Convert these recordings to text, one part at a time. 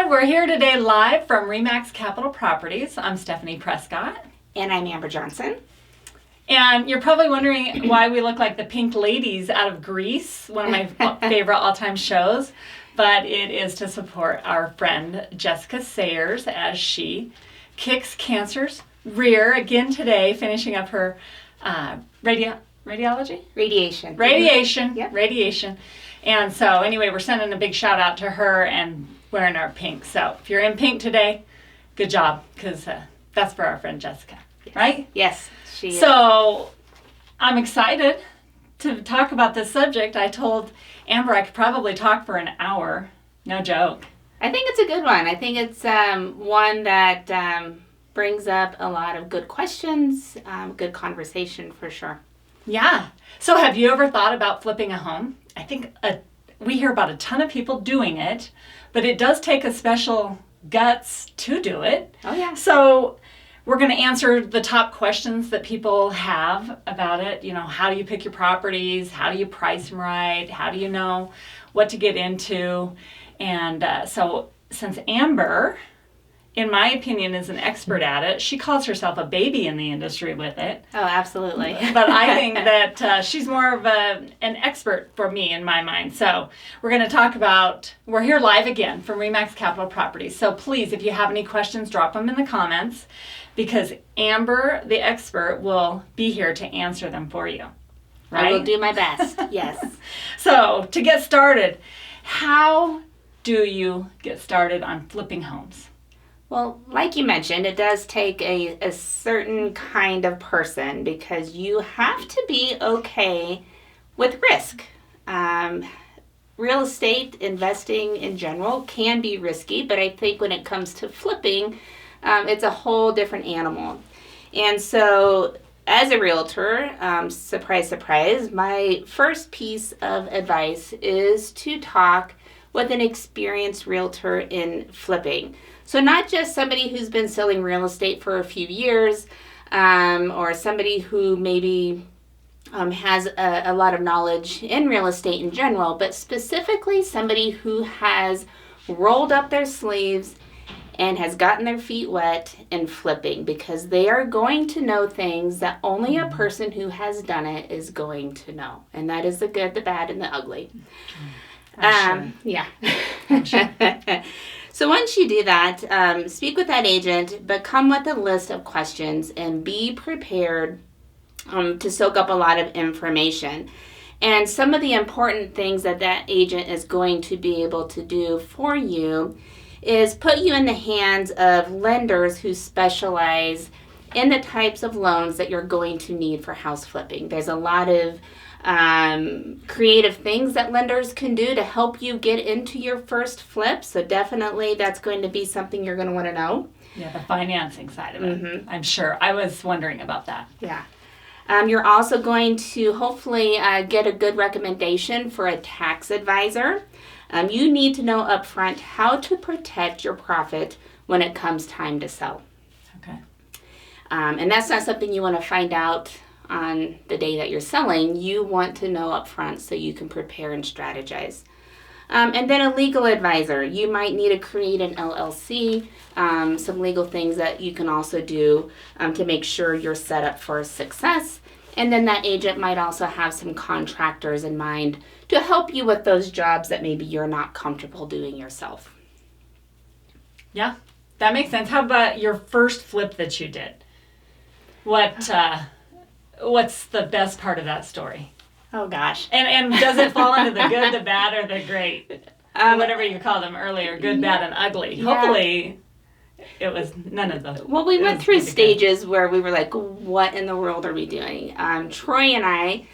We're here today live from REMAX Capital Properties. I'm Stephanie Prescott. And I'm Amber Johnson. And you're probably wondering why we look like the Pink Ladies out of Grease, one of my favorite all-time shows. But it is to support our friend Jessica Sayers as she kicks cancer's rear again today, finishing up her radiation. Yep. Radiation. And so anyway, we're sending a big shout out to her and wearing our pink. So if you're in pink today, good job, because that's for our friend Jessica, right? Yes, she is. So I'm excited to talk about this subject. I told Amber I could probably talk for an hour. No joke. I think it's a good one. I think it's one that brings up a lot of good questions, good conversation for sure. Yeah. So have you ever thought about flipping a home? I think we hear about a ton of people doing it, but it does take a special guts to do it. Oh, yeah. So we're going to answer the top questions that people have about it. You know, how do you pick your properties? How do you price them right? How do you know what to get into? And so since Amber, in my opinion, is an expert at it, she calls herself a baby in the industry with it. Oh, absolutely. But I think that she's more of an expert for me in my mind. So we're going to talk about, we're here live again from REMAX Capital Properties. So please, if you have any questions, drop them in the comments, because Amber, the expert, will be here to answer them for you. Right? I will do my best, yes. So to get started, how do you get started on flipping homes? Well, like you mentioned, it does take a certain kind of person, because you have to be okay with risk. Real estate investing in general can be risky, but I think when it comes to flipping, it's a whole different animal. And so as a realtor, surprise, surprise, my first piece of advice is to talk with an experienced realtor in flipping. So not just somebody who's been selling real estate for a few years, or somebody who maybe has a lot of knowledge in real estate in general, but specifically somebody who has rolled up their sleeves and has gotten their feet wet in flipping, because they are going to know things that only a person who has done it is going to know. And that is the good, the bad, and the ugly. I'm sure. Yeah. I'm sure. So once you do that, speak with that agent, but come with a list of questions and be prepared to soak up a lot of information. And some of the important things that agent is going to be able to do for you is put you in the hands of lenders who specialize in the types of loans that you're going to need for house flipping. There's a lot of creative things that lenders can do to help you get into your first flip. So definitely that's going to be something you're going to want to know. Yeah, the financing side of it. Mm-hmm. I'm sure. I was wondering about that. Yeah. You're also going to hopefully get a good recommendation for a tax advisor. You need to know upfront how to protect your profit when it comes time to sell. Okay. And that's not something you want to find out on the day that you're selling. You want to know upfront so you can prepare and strategize. And then a legal advisor. You might need to create an LLC, some legal things that you can also do to make sure you're set up for success. And then that agent might also have some contractors in mind to help you with those jobs that maybe you're not comfortable doing yourself. Yeah, that makes sense. How about your first flip that you did? What's the best part of that story? Oh, gosh. And does it fall into the good, the bad, or the great? Whatever you called them earlier, good, bad, and ugly. Yeah. Hopefully it was none of those. Well, we went through stages where we were like, what in the world are we doing? Troy and I,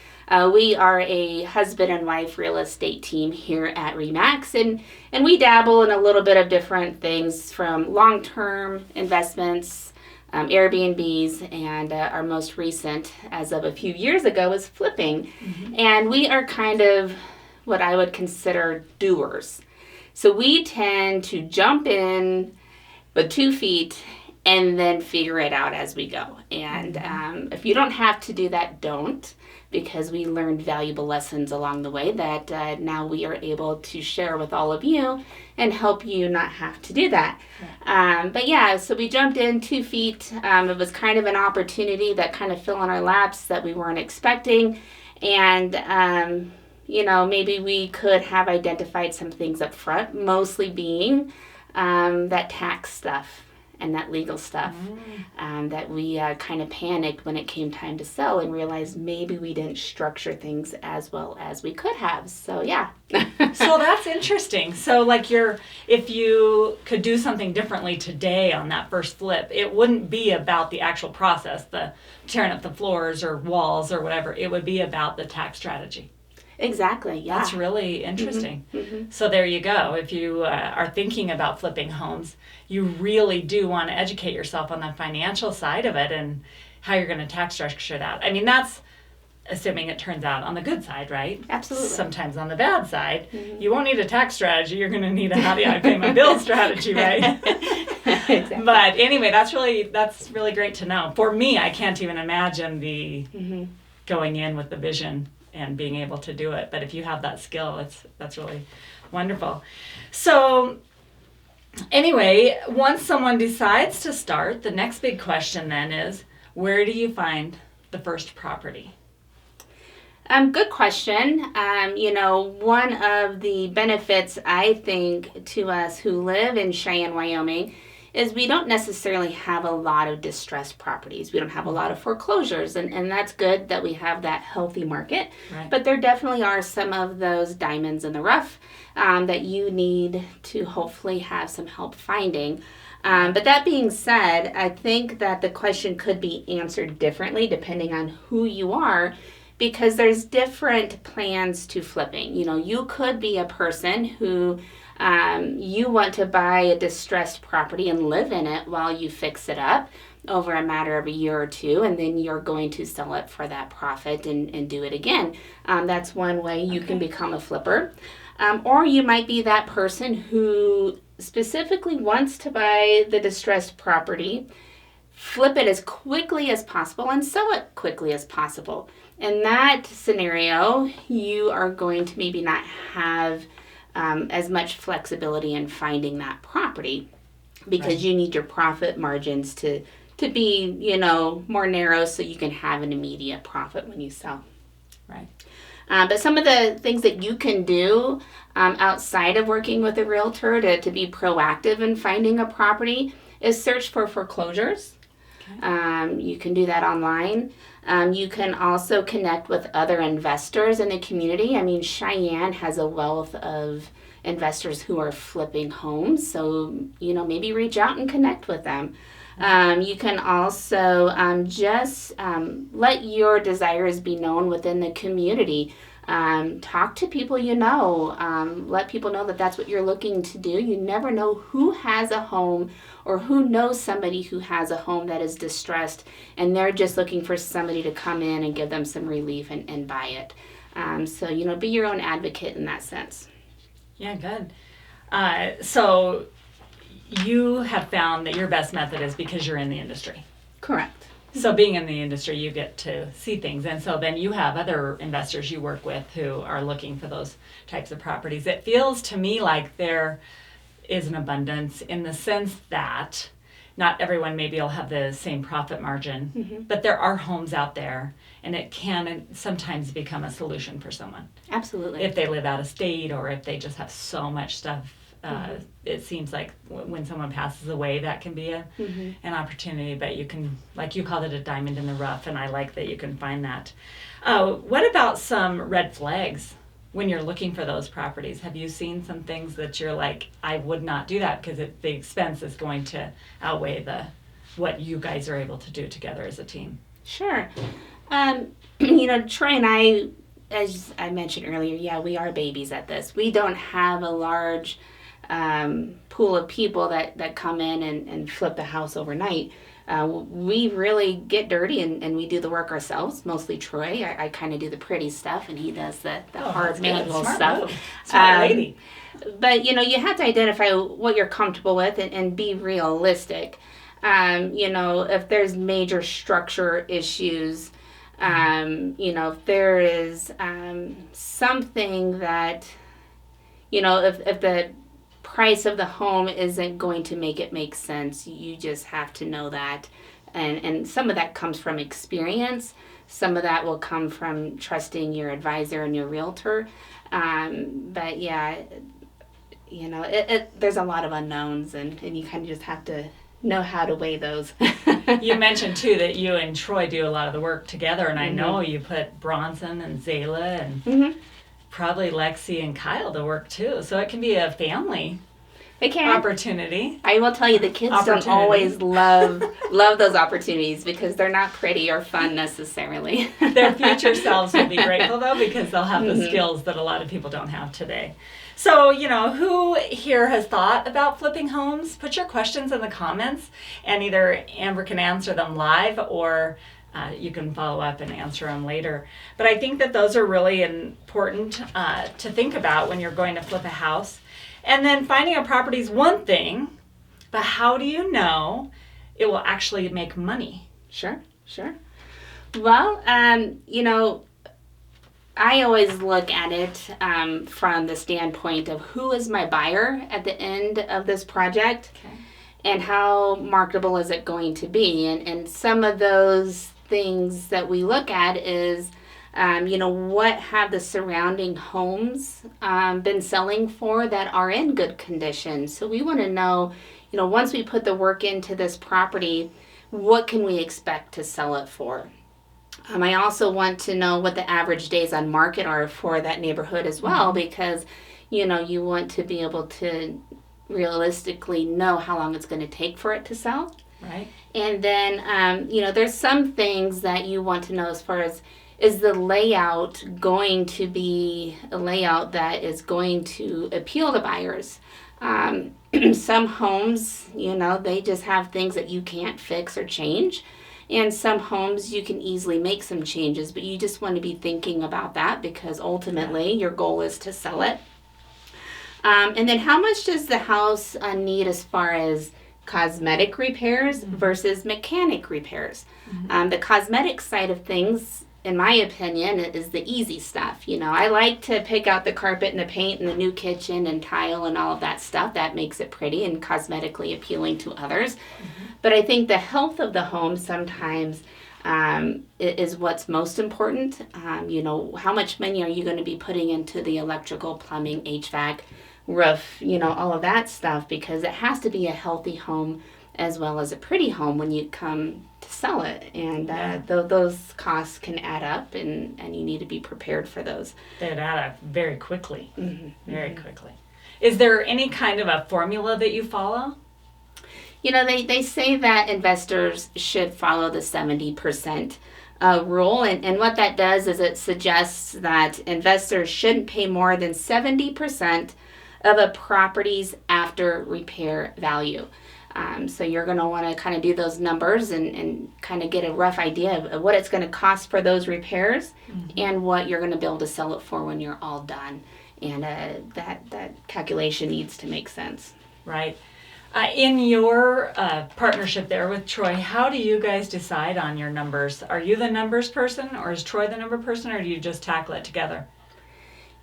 we are a husband and wife real estate team here at REMAX, and we dabble in a little bit of different things, from long-term investments, Airbnbs, and our most recent, as of a few years ago, is flipping. Mm-hmm. And we are kind of what I would consider doers. So we tend to jump in with 2 feet and then figure it out as we go. And if you don't have to do that, don't. because we learned valuable lessons along the way that now we are able to share with all of you and help you not have to do that. But yeah, so we jumped in 2 feet. It was kind of an opportunity that kind of fell in our laps that we weren't expecting. And, maybe we could have identified some things up front, mostly being that tax stuff and that legal stuff, that we kind of panicked when it came time to sell and realized maybe we didn't structure things as well as we could have. So yeah. So that's interesting. So like if you could do something differently today on that first flip, it wouldn't be about the actual process, the tearing up the floors or walls or whatever. It would be about the tax strategy. Exactly, yeah. That's really interesting. Mm-hmm. So there you go. If you are thinking about flipping homes, you really do want to educate yourself on the financial side of it and how you're going to tax structure it out. I mean, that's assuming it turns out on the good side, right? Absolutely. Sometimes on the bad side, you won't need a tax strategy. You're going to need a how do I pay my bills strategy, right? Exactly. But anyway, that's really great to know. For me, I can't even imagine the going in with the vision and being able to do it. But if you have that skill, that's really wonderful. So anyway, once someone decides to start, the next big question then is, where do you find the first property? Good question. One of the benefits, I think, to us who live in Cheyenne, Wyoming, is we don't necessarily have a lot of distressed properties. We don't have a lot of foreclosures, and that's good that we have that healthy market. Right. But there definitely are some of those diamonds in the rough that you need to hopefully have some help finding. But that being said, I think that the question could be answered differently depending on who you are, because there's different plans to flipping. You could be a person who you want to buy a distressed property and live in it while you fix it up over a matter of a year or two, and then you're going to sell it for that profit and do it again. That's one way you can become a flipper. Or you might be that person who specifically wants to buy the distressed property, flip it as quickly as possible, and sell it quickly as possible. In that scenario, you are going to maybe not have as much flexibility in finding that property because you need your profit margins to be, more narrow so you can have an immediate profit when you sell. Right. But some of the things that you can do outside of working with a realtor to be proactive in finding a property is search for foreclosures. Okay. You can do that online. You can also connect with other investors in the community. I mean, Cheyenne has a wealth of investors who are flipping homes, so maybe reach out and connect with them. You can also just let your desires be known within the community. Talk to people let people know that that's what you're looking to do. You never know who has a home or who knows somebody who has a home that is distressed and they're just looking for somebody to come in and give them some relief and buy it. So, be your own advocate in that sense. Yeah, good. So you have found that your best method is because you're in the industry. Correct. So being in the industry, you get to see things. And so then you have other investors you work with who are looking for those types of properties. It feels to me like there is an abundance in the sense that not everyone maybe will have the same profit margin, but there are homes out there, and it can sometimes become a solution for someone. Absolutely. If they live out of state or if they just have so much stuff. It seems like when someone passes away, that can be an opportunity, but you can, like you called it, a diamond in the rough, and I like that you can find that. What about some red flags when you're looking for those properties? Have you seen some things that you're like, I would not do that because the expense is going to outweigh what you guys are able to do together as a team? Sure. Troy and I, as I mentioned earlier, we are babies at this. We don't have a large pool of people that come in and flip the house overnight. We really get dirty and we do the work ourselves, mostly Troy. I kind of do the pretty stuff and he does the hard manual stuff. Smart lady. But, you have to identify what you're comfortable with and be realistic. If there's major structure issues, If there is something that, if the price of the home isn't going to make it make sense, you just have to know that. And some of that comes from experience. Some of that will come from trusting your advisor and your realtor. But yeah, there's a lot of unknowns, and you kind of just have to know how to weigh those. You mentioned too that you and Troy do a lot of the work together, and I know you put Bronson and Zayla and probably Lexi and Kyle to work too. So it can be a family opportunity. I will tell you, the kids don't always love those opportunities because they're not pretty or fun necessarily. Their future selves will be grateful though, because they'll have the skills that a lot of people don't have today. So, who here has thought about flipping homes? Put your questions in the comments, and either Amber can answer them live, or you can follow up and answer them later. But I think that those are really important to think about when you're going to flip a house. And then finding a property is one thing, but how do you know it will actually make money? Sure. Well, I always look at it from the standpoint of who is my buyer at the end of this project, and how marketable is it going to be. And some of those things that we look at is, what have the surrounding homes been selling for that are in good condition. So we want to know, once we put the work into this property, what can we expect to sell it for? I also want to know what the average days on market are for that neighborhood as well, because, you want to be able to realistically know how long it's going to take for it to sell. Right. And then, there's some things that you want to know as far as, is the layout going to be a layout that is going to appeal to buyers? Some homes, they just have things that you can't fix or change. And some homes you can easily make some changes, but you just want to be thinking about that, because ultimately your goal is to sell it. And then how much does the house need as far as cosmetic repairs versus mechanic repairs? The cosmetic side of things, in my opinion, is the easy stuff. I like to pick out the carpet and the paint and the new kitchen and tile and all of that stuff. That makes it pretty and cosmetically appealing to others. But I think the health of the home sometimes is what's most important. How much money are you going to be putting into the electrical, plumbing, HVAC, roof, all of that stuff, because it has to be a healthy home as well as a pretty home when you come to sell it. And those costs can add up, and you need to be prepared for those. They add up very quickly. Very quickly. Is there any kind of a formula that you follow? They say that investors should follow the 70% rule. And what that does is it suggests that investors shouldn't pay more than 70% of a property's after repair value. So you're going to want to kind of do those numbers and kind of get a rough idea of what it's going to cost for those repairs and what you're going to be able to sell it for when you're all done. And that calculation needs to make sense. Right. In your partnership there with Troy, how do you guys decide on your numbers? Are you the numbers person, or is Troy the number person, or do you just tackle it together?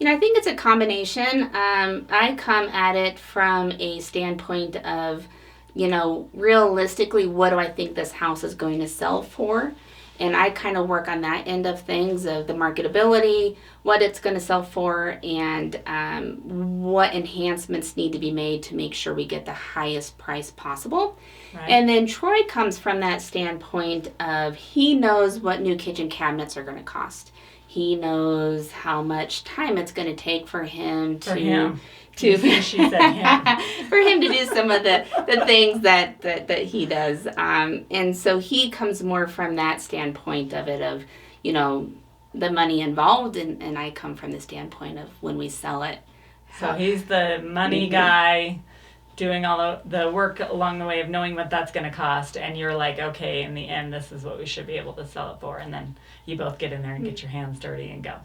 I think it's a combination. I come at it from a standpoint of, realistically, what do I think this house is going to sell for? And I kind of work on that end of things, of the marketability, what it's going to sell for, and what enhancements need to be made to make sure we get the highest price possible. Right. And then Troy comes from that standpoint of, he knows what new kitchen cabinets are going to cost. He knows how much time it's going to take for him to for him to do some of the things that he does. And so he comes more from that standpoint of it, of, the money involved, and I come from the standpoint of when we sell it. So he's the money guy, doing all the work along the way of knowing what that's going to cost, and you're like, okay, in the end, this is what we should be able to sell it for, and then you both get in there and get your hands dirty and go.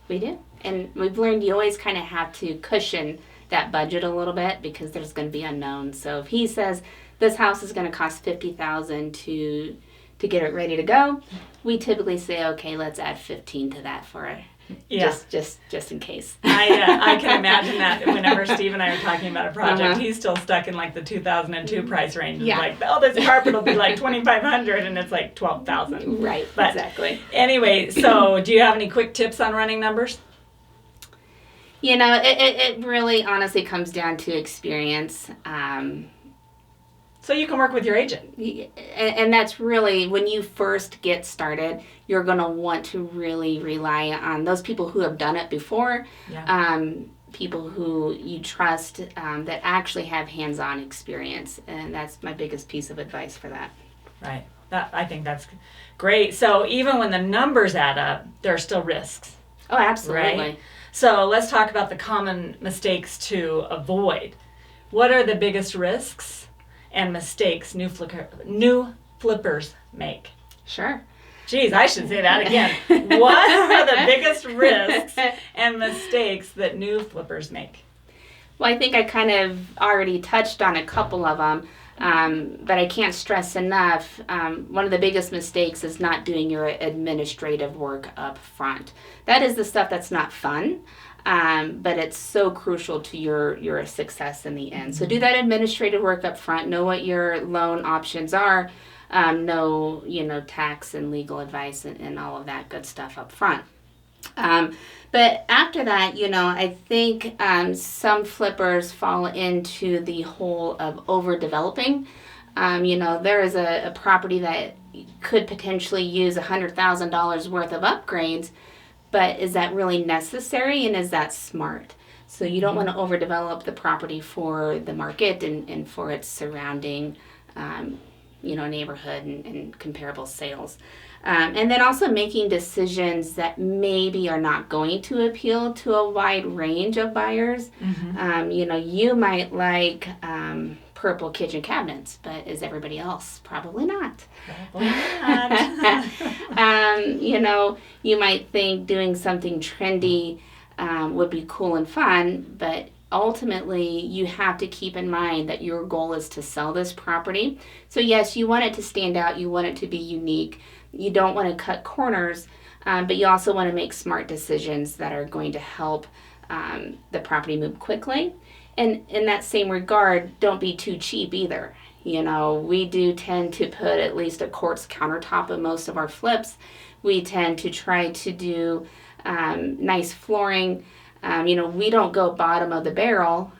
We do. And we've learned you always kind of have to cushion that budget a little bit, because there's going to be unknowns. So if he says this house is going to cost $50,000 to to get it ready to go, we typically say, okay, let's add 15 to that for it. Yeah. Just in case. I can imagine that whenever Steve and I are talking about a project, he's still stuck in like the 2002 price range. Yeah. Like, oh, this carpet will be like $2,500 and it's like $12,000. Right, But exactly. Anyway, so do you have any quick tips on running numbers? You know, it really honestly comes down to experience. So you can work with your agent. And that's really, when you first get started, you're going to want to really rely on those people who have done it before, people who you trust that actually have hands-on experience. And that's my biggest piece of advice for that. Right. I think that's great. So even when the numbers add up, there are still risks. Oh, absolutely. Right? So let's talk about the common mistakes to avoid. What are the biggest risks and mistakes new flippers make? Sure. Geez, I should say that again. What are the biggest risks and mistakes that new flippers make? Well, I think I kind of already touched on a couple of them, but I can't stress enough. One of the biggest mistakes is not doing your administrative work up front. That is the stuff that's not fun. But it's so crucial to your success in the end. So do that administrative work up front. Know what your loan options are. Know, tax and legal advice and all of that good stuff up front. But after that, I think some flippers fall into the hole of overdeveloping. There is a property that could potentially use $100,000 worth of upgrades, but is that really necessary and is that smart? So you don't want to overdevelop the property for the market and for its surrounding, neighborhood and comparable sales. And then also making decisions that maybe are not going to appeal to a wide range of buyers. You might like purple kitchen cabinets, but is everybody else? Probably not. Probably not. You might think doing something trendy would be cool and fun, but ultimately you have to keep in mind that your goal is to sell this property. So yes, you want it to stand out, you want it to be unique, you don't want to cut corners, but you also want to make smart decisions that are going to help the property move quickly. And in that same regard, don't be too cheap either. We do tend to put at least a quartz countertop in most of our flips. We tend to try to do nice flooring. We don't go bottom of the barrel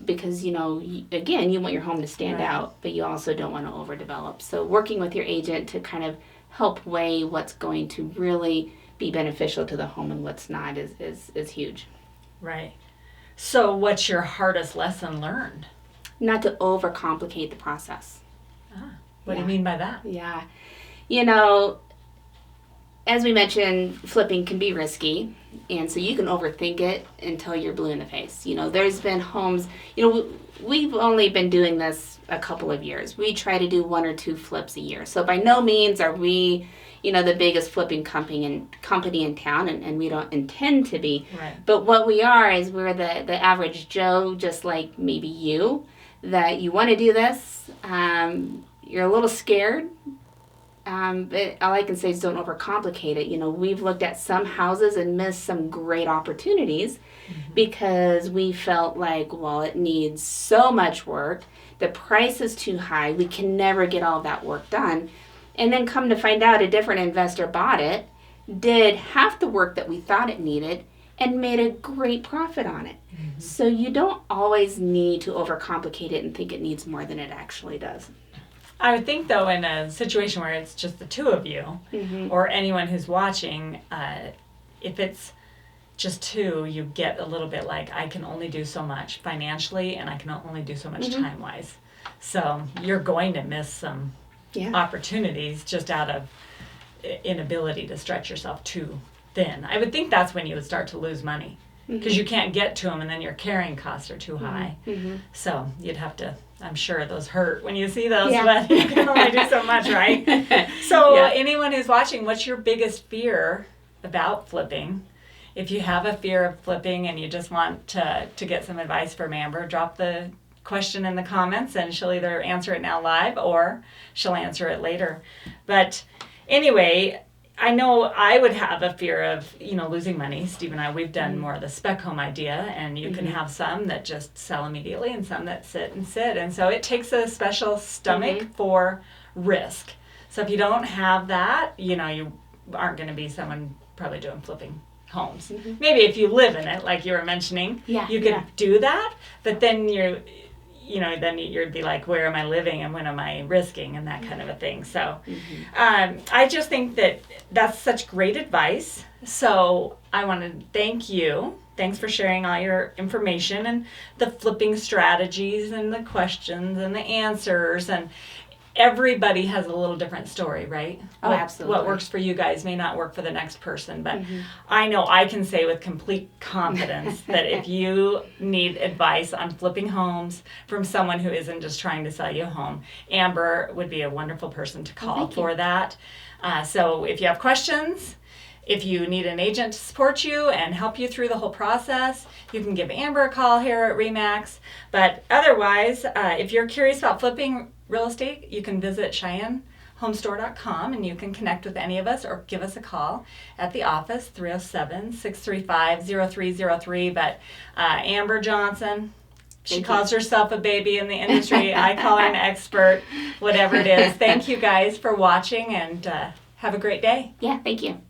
because, again, you want your home to stand out, but you also don't want to overdevelop. So working with your agent to kind of help weigh what's going to really be beneficial to the home and what's not is huge. Right. So what's your hardest lesson learned? Not to overcomplicate the process. What do you mean by that? Yeah. As we mentioned, flipping can be risky, and so you can overthink it until you're blue in the face. There's been homes, we've only been doing this a couple of years. We try to do 1 or 2 flips a year. So by no means are we, the biggest flipping company in town, and we don't intend to be. Right. But what we are is we're the average Joe, just like maybe you, that you want to do this. You're a little scared. But all I can say is don't overcomplicate it. We've looked at some houses and missed some great opportunities because we felt like, well, it needs so much work. The price is too high. We can never get all that work done. And then come to find out a different investor bought it, did half the work that we thought it needed, and made a great profit on it. So you don't always need to overcomplicate it and think it needs more than it actually does. I would think, though, in a situation where it's just the two of you, or anyone who's watching, if it's just two, you get a little bit like, I can only do so much financially, and I can only do so much time-wise. So you're going to miss some opportunities just out of inability to stretch yourself too thin. I would think that's when you would start to lose money, because you can't get to them, and then your carrying costs are too high. So you'd have to, I'm sure those hurt when you see those, but you can only do so much, right? So anyone who's watching, what's your biggest fear about flipping? If you have a fear of flipping and you just want to get some advice from Amber, drop the question in the comments, and she'll either answer it now live or she'll answer it later. But anyway, I know I would have a fear of, losing money. Steve and I, we've done more of the spec home idea, and you can have some that just sell immediately and some that sit. And so it takes a special stomach for risk. So if you don't have that, you aren't going to be someone probably doing flipping homes. Maybe if you live in it, like you were mentioning, you could do that, but then then you'd be like, where am I living and when am I risking, and that kind of a thing. So I just think that that's such great advice. So I want to thank you. Thanks for sharing all your information and the flipping strategies and the questions and the answers. And everybody has a little different story, right? Oh, absolutely. What works for you guys may not work for the next person, but I know I can say with complete confidence that if you need advice on flipping homes from someone who isn't just trying to sell you a home, Amber would be a wonderful person to call for that. So if you have questions, if you need an agent to support you and help you through the whole process, you can give Amber a call here at REMAX. But otherwise, if you're curious about flipping real estate, you can visit CheyenneHomestore.com, and you can connect with any of us or give us a call at the office, 307-635-0303. But Amber Johnson, she calls herself a baby in the industry. I call her an expert, whatever it is. Thank you guys for watching, and have a great day. Yeah, thank you.